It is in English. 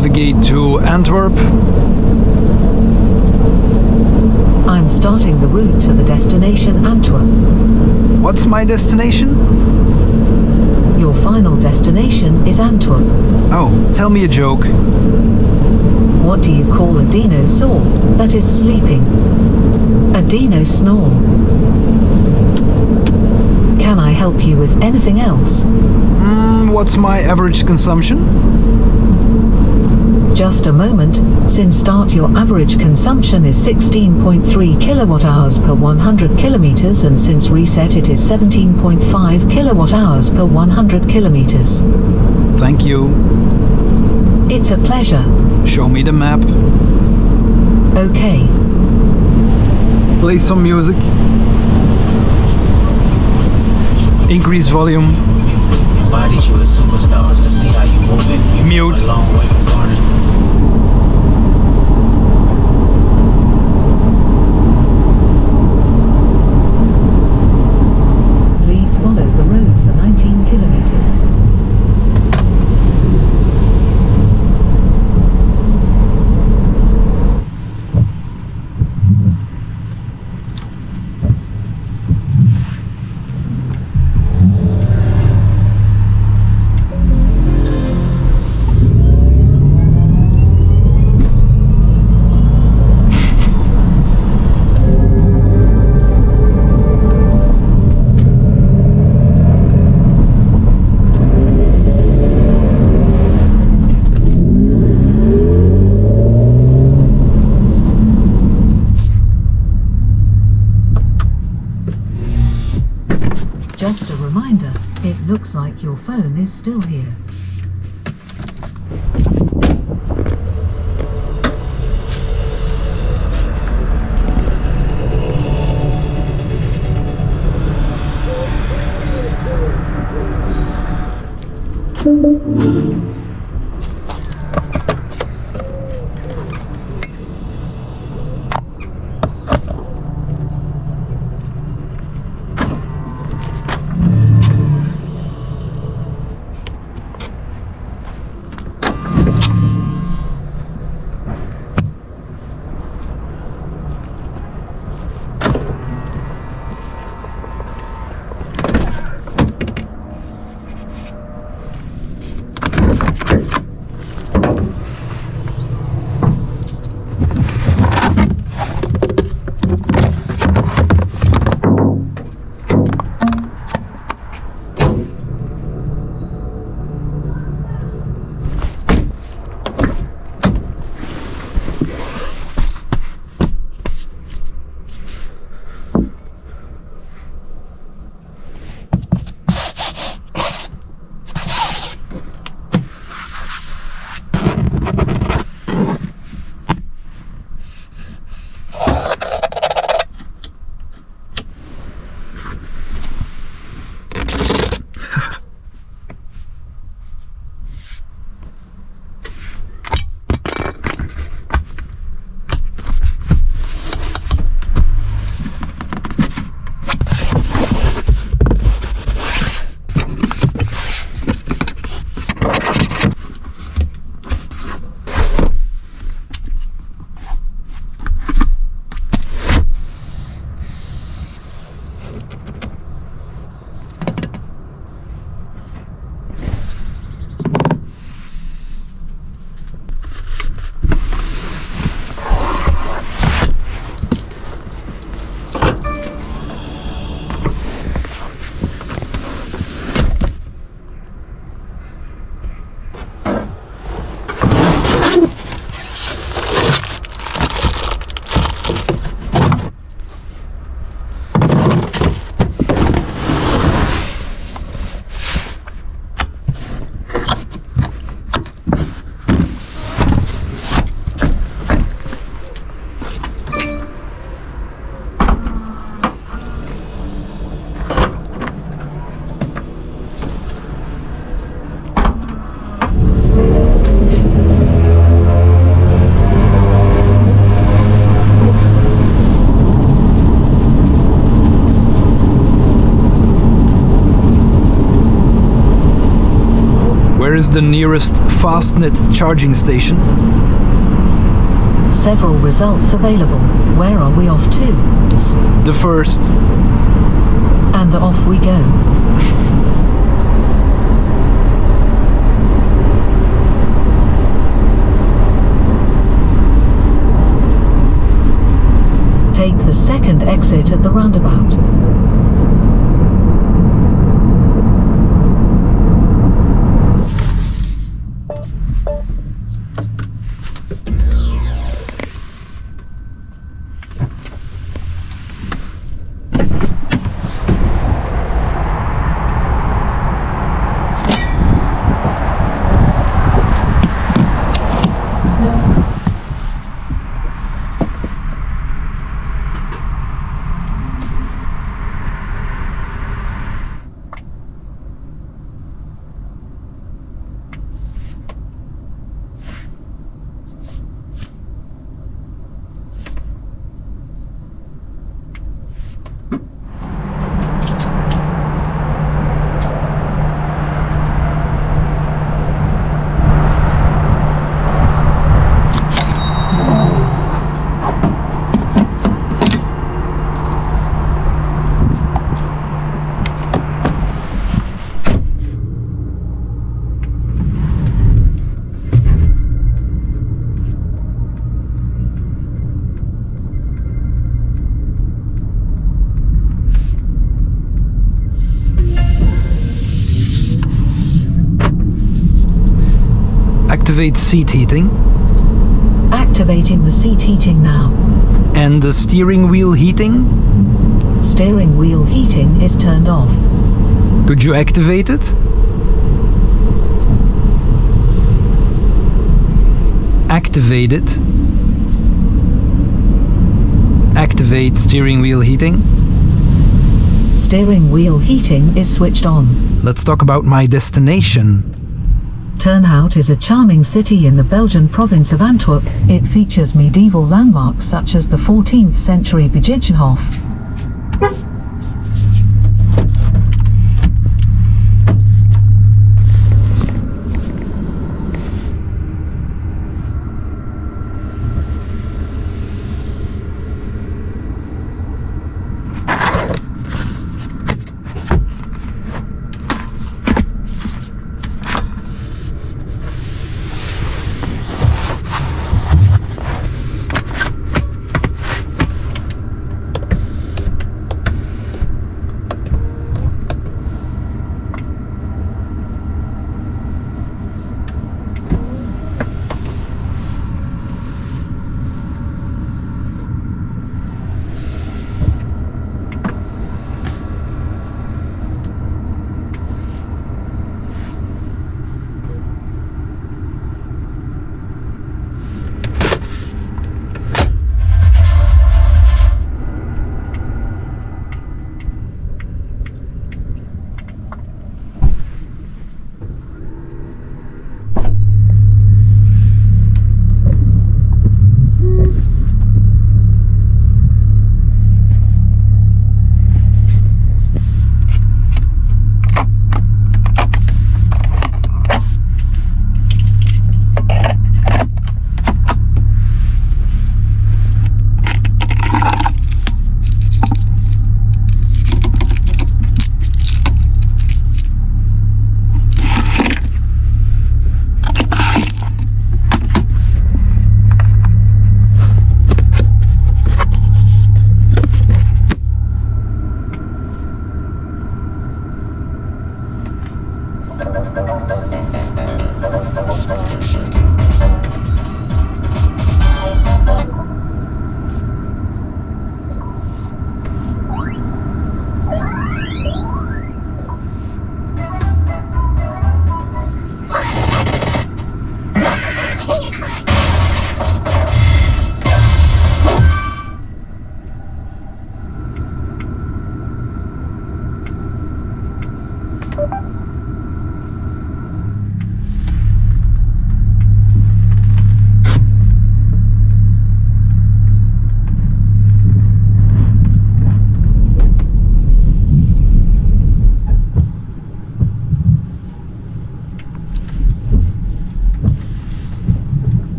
navigate to Antwerp. I'm starting the route to the destination Antwerp. What's my destination? Your final destination is Antwerp. Oh, tell me a joke. What do you call a dinosaur that is sleeping? A dino snore. Can I help you with anything else? What's my average consumption? Just a moment. Since start your average consumption is 16.3 kilowatt hours per 100 kilometers, and since reset it is 17.5 kilowatt hours per 100 kilometers. Thank you. It's a pleasure. Show me the map. Okay. Play some music. Increase volume. Bodies, you the superstars to see how you moving. Mute. A long way from garnish. Please follow the road for 19 kilometers. Just a reminder, it looks like your phone is still here. is the nearest Fastnet charging station? Several results available. Where are we off to? The first. And off we go. Take the second exit at the roundabout. Activate seat heating. Activating the seat heating now. And the steering wheel heating? Steering wheel heating is turned off. Could you activate it? Activate it. Activate steering wheel heating. Steering wheel heating is switched on. Let's talk about my destination. Turnhout is a charming city in the Belgian province of Antwerp. It features medieval landmarks such as the 14th century Bijigenhof.